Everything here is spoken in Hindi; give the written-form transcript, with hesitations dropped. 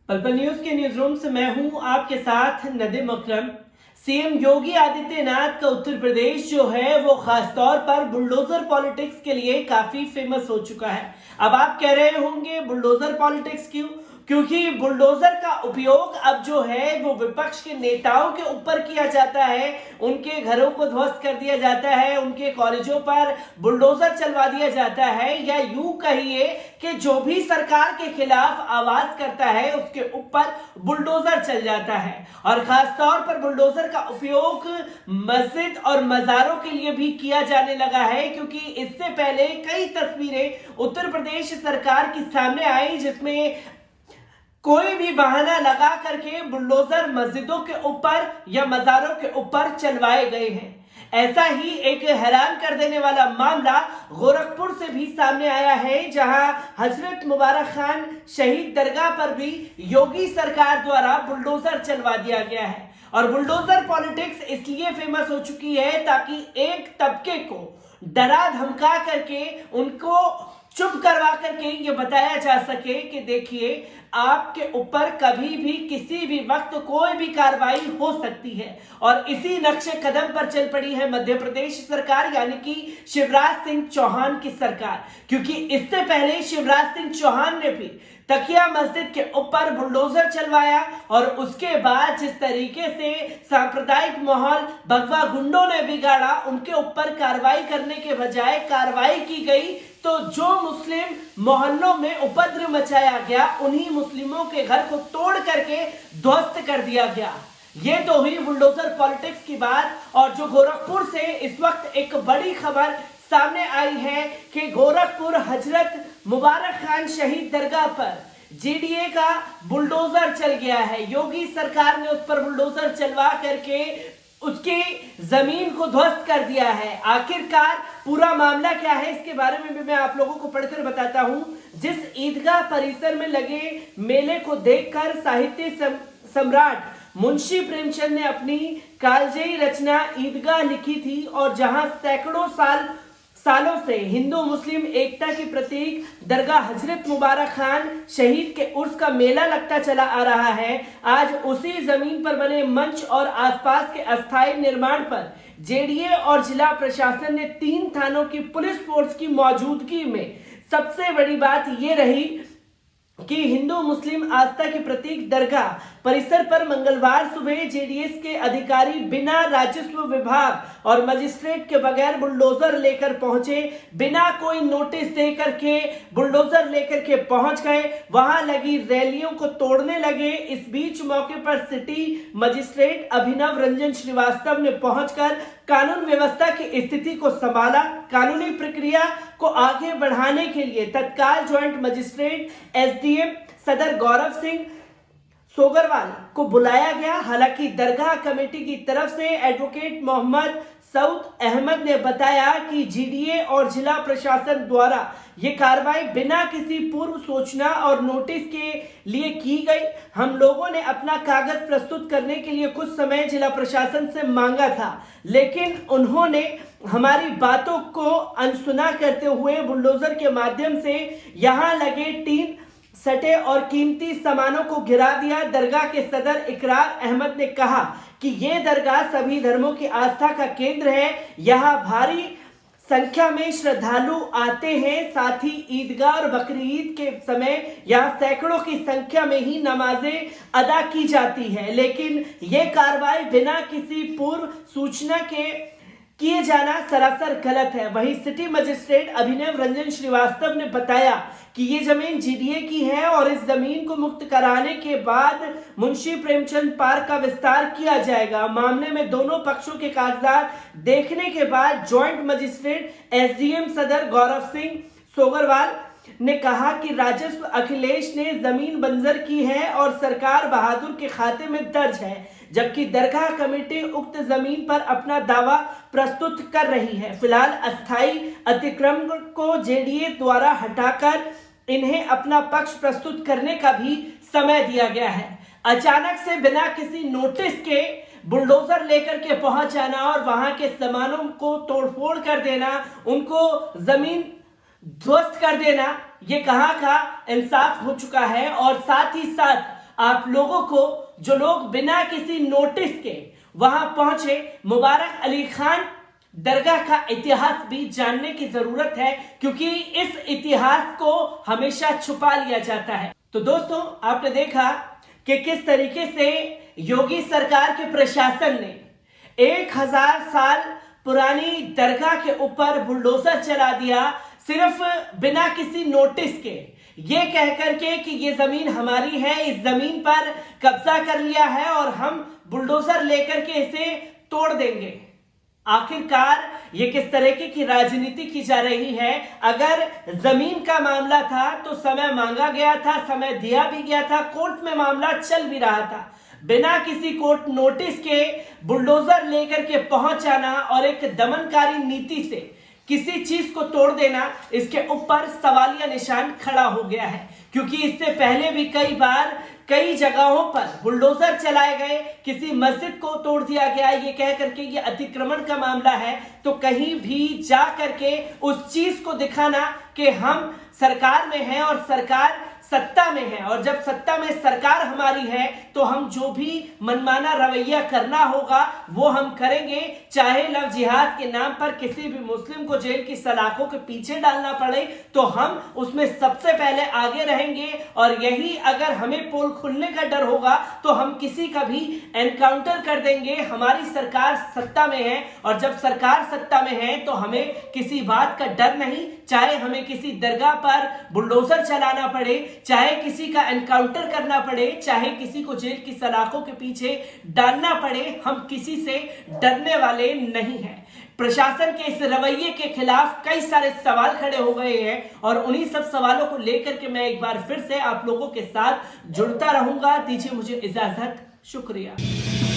पल पल न्यूज के न्यूज रूम से मैं हूं आपके साथ नदीम अकरम। सीएम योगी आदित्यनाथ का उत्तर प्रदेश जो है वो खासतौर पर बुलडोजर पॉलिटिक्स के लिए काफी फेमस हो चुका है। अब आप कह रहे होंगे बुलडोजर पॉलिटिक्स क्यों? क्योंकि बुलडोजर का उपयोग अब जो है वो विपक्ष के नेताओं के ऊपर किया जाता है, उनके घरों को ध्वस्त कर दिया जाता है, उनके कॉलेजों पर बुलडोजर चलवा दिया जाता है, या यूं कहिए कि जो भी सरकार के खिलाफ आवाज करता है उसके ऊपर बुलडोजर चल जाता है। और खास तौर पर बुलडोजर का उपयोग मस्जिद और मजारों के लिए भी किया जाने लगा है, क्योंकि इससे पहले कई तस्वीरें उत्तर प्रदेश सरकार की सामने आई जिसमें कोई भी बहाना लगा करके बुलडोजर मस्जिदों के ऊपर या मजारों के ऊपर चलवाए गए हैं। ऐसा ही एक हैरान कर देने वाला मामला गोरखपुर से भी सामने आया है, जहां हजरत मुबारक खान शहीद दरगाह पर भी योगी सरकार द्वारा बुलडोजर चलवा दिया गया है। और बुलडोजर पॉलिटिक्स इसलिए फेमस हो चुकी है ताकि एक तबके को डरा धमका करके उनको चुप करवा करके ये बताया जा सके कि देखिए आपके ऊपर कभी भी किसी भी वक्त कोई भी कार्रवाई हो सकती है। और इसी नक्शे कदम पर चल पड़ी है मध्य प्रदेश सरकार, यानी कि शिवराज सिंह चौहान की सरकार। क्योंकि इससे पहले शिवराज सिंह चौहान ने भी तकिया मस्जिद के ऊपर बुलडोजर चलवाया, और उसके बाद जिस तरीके से सांप्रदायिक माहौल भगवा गुंडों ने बिगाड़ा, उनके ऊपर कार्रवाई करने के बजाय कार्रवाई की गई, तो जो मुस्लिम मोहल्लों में उपद्रव मचाया गया उन्हीं मुस्लिमों के घर को तोड़ करके ध्वस्त कर दिया गया। ये तो हुई बुलडोजर पॉलिटिक्स की बात। और जो गोरखपुर से इस वक्त एक बड़ी खबर सामने आई है कि गोरखपुर हजरत मुबारक खान शहीद दरगाह पर जेडीए का बुलडोजर चल गया है। योगी सरकार ने उस पर बुलडोजर चलवा करके उसकी जमीन को ध्वस्त कर दिया है। आखिरकार पूरा मामला क्या है इसके बारे में भी मैं आप लोगों को पढ़कर बताता हूं। जिस ईदगाह परिसर में लगे मेले को देखकर साहित्य सम्राट मुंशी प्रेमचंद ने अपनी कालजयी रचना ईदगाह लिखी थी, और जहां सैकड़ों सालों से हिंदू मुस्लिम एकता के प्रतीक दरगाह हजरत मुबारक खान शहीद के उर्स का मेला लगता चला आ रहा है, आज उसी जमीन पर बने मंच और आसपास के अस्थायी निर्माण पर जेडीए और जिला प्रशासन ने 3 थानों की पुलिस फोर्स की मौजूदगी में सबसे बड़ी बात यह रही कि हिंदू मुस्लिम आस्था के प्रतीक दरगाह परिसर पर मंगलवार सुबह जेडीएस के अधिकारी बिना राजस्व विभाग और मजिस्ट्रेट के बगैर बुलडोजर लेकर पहुंचे। बिना कोई नोटिस दे करके बुलडोजर लेकर के पहुंच गए, वहां लगी रैलियों को तोड़ने लगे। इस बीच मौके पर सिटी मजिस्ट्रेट अभिनव रंजन श्रीवास्तव ने पहुंचकर कानून व्यवस्था की स्थिति को संभाला। कानूनी प्रक्रिया को आगे बढ़ाने के लिए तत्काल ज्वाइंट मजिस्ट्रेट एसडीएम सदर गौरव सिंह सोगरवाल को बुलाया गया। हालांकि दरगाह कमेटी की तरफ से एडवोकेट मोहम्मद सऊद अहमद ने बताया कि जीडीए और जिला प्रशासन द्वारा ये कार्रवाई बिना किसी पूर्व सूचना और नोटिस के लिए की गई। हम लोगों ने अपना कागज प्रस्तुत करने के लिए कुछ समय जिला प्रशासन से मांगा था, लेकिन उन्होंने हमारी बातों को अनसुना करते हुए बुलडोजर के माध्यम से यहां लगे टीन सटे और कीमती सामानों को गिरा दिया। दरगाह के सदर इकरार अहमद ने कहा कि ये दरगाह सभी धर्मों की आस्था का केंद्र है, यहाँ भारी संख्या में श्रद्धालु आते हैं। साथ ही ईदगाह और बकरी ईद के समय यहाँ सैकड़ों की संख्या में ही नमाजें अदा की जाती है, लेकिन ये कार्रवाई बिना किसी पूर्व सूचना के किए जाना सरासर गलत है। वहीं सिटी मजिस्ट्रेट अभिनव रंजन श्रीवास्तव ने बताया कि ये जमीन जीडीए की है और इस जमीन को मुक्त कराने के बाद मुंशी प्रेमचंद पार्क का विस्तार किया जाएगा। मामले में दोनों पक्षों के कागजात देखने के बाद ज्वाइंट मजिस्ट्रेट एसडीएम सदर गौरव सिंह सोगरवाल ने कहा कि राजस्व अखिलेश ने जमीन बंजर की है और सरकार बहादुर के खाते में दर्ज है, जबकि दरगाह कमेटी उक्त जमीन पर अपना दावा प्रस्तुत कर रही है। फिलहाल अस्थायी अतिक्रमण को जेडीए द्वारा हटाकर इन्हें अपना पक्ष प्रस्तुत करने का भी समय दिया गया है। अचानक से बिना किसी नोटिस के बुलडोजर लेकर के पहुंच जाना और वहां के सामानों को तोड़फोड़ कर देना, उनको जमीन ध्वस्त कर देना, ये कहां का इंसाफ हो चुका है। और साथ ही साथ आप लोगों को, जो लोग बिना किसी नोटिस के वहां पहुंचे, मुबारक अली खान दरगाह का इतिहास भी जानने की जरूरत है, क्योंकि इस इतिहास को हमेशा छुपा लिया जाता है। तो दोस्तों, आपने देखा कि किस तरीके से योगी सरकार के प्रशासन ने 1000 साल पुरानी दरगाह के ऊपर बुलडोजर चला दिया, सिर्फ बिना किसी नोटिस के, ये कहकर के कि ये जमीन हमारी है, इस जमीन पर कब्जा कर लिया है और हम बुलडोजर लेकर के इसे तोड़ देंगे। आखिरकार ये किस तरीके की राजनीति की जा रही है? अगर जमीन का मामला था तो समय मांगा गया था, समय दिया भी गया था, कोर्ट में मामला चल भी रहा था। बिना किसी कोर्ट नोटिस के बुलडोजर लेकर के पहुंच जाना और एक दमनकारी नीति से किसी चीज को तोड़ देना, इसके ऊपर सवालिया निशान खड़ा हो गया है। क्योंकि इससे पहले भी कई बार कई जगहों पर बुलडोजर चलाए गए, किसी मस्जिद को तोड़ दिया गया, ये कह करके ये अतिक्रमण का मामला है। तो कहीं भी जा करके उस चीज को दिखाना कि हम सरकार में हैं और सरकार सत्ता में है, और जब सत्ता में सरकार हमारी है तो हम जो भी मनमाना रवैया करना होगा वो हम करेंगे, चाहे लव जिहाद के नाम पर किसी भी मुस्लिम को जेल की सलाखों के पीछे डालना पड़े तो हम उसमें सबसे पहले आगे रहेंगे। और यही अगर हमें पोल खुलने का डर होगा तो हम किसी का भी एनकाउंटर कर देंगे। हमारी सरकार सत्ता में है और जब सरकार सत्ता में है तो हमें किसी बात का डर नहीं, चाहे हमें किसी दरगाह पर बुलडोजर चलाना पड़े, चाहे किसी का एनकाउंटर करना पड़े, चाहे किसी को जेल की सलाखों के पीछे डालना पड़े, हम किसी से डरने वाले नहीं हैं। प्रशासन के इस रवैये के खिलाफ कई सारे सवाल खड़े हो गए हैं और उन्हीं सब सवालों को लेकर के मैं एक बार फिर से आप लोगों के साथ जुड़ता रहूंगा। दीजिए मुझे इजाजत, शुक्रिया।